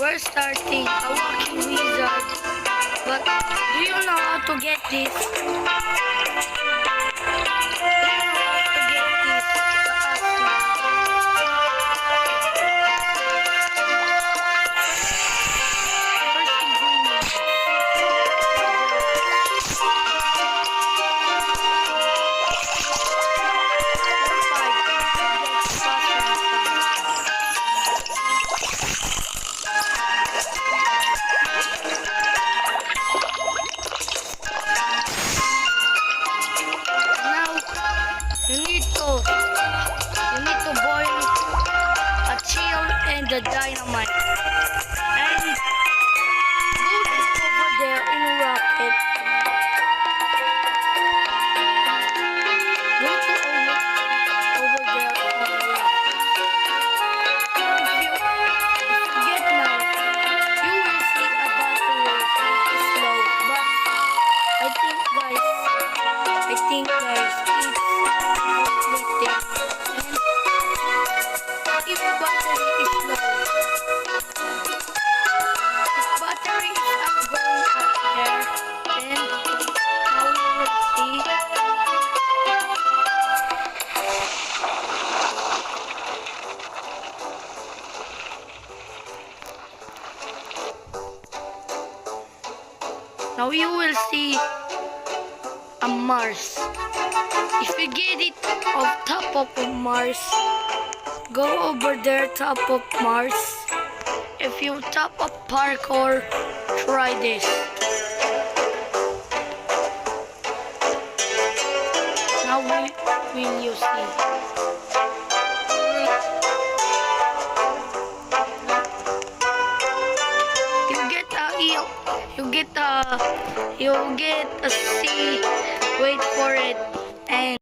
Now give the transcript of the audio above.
We're starting a walking wizard. But do you know how to get this? Do you know how to get this? First ingredient. You need to boil a chill and the dynamite. And go over there in a rocket. Go to over there on the rocket. If you get now, you will see a battery is low. But I think guys, it's completed. And if battery is low, if battery is up going up there, then now you will see. Now you will see a Mars. If you get it on top of Mars, go over there top of Mars. If you top of parkour, try this. Now will you see? You get a C. Wait for it. And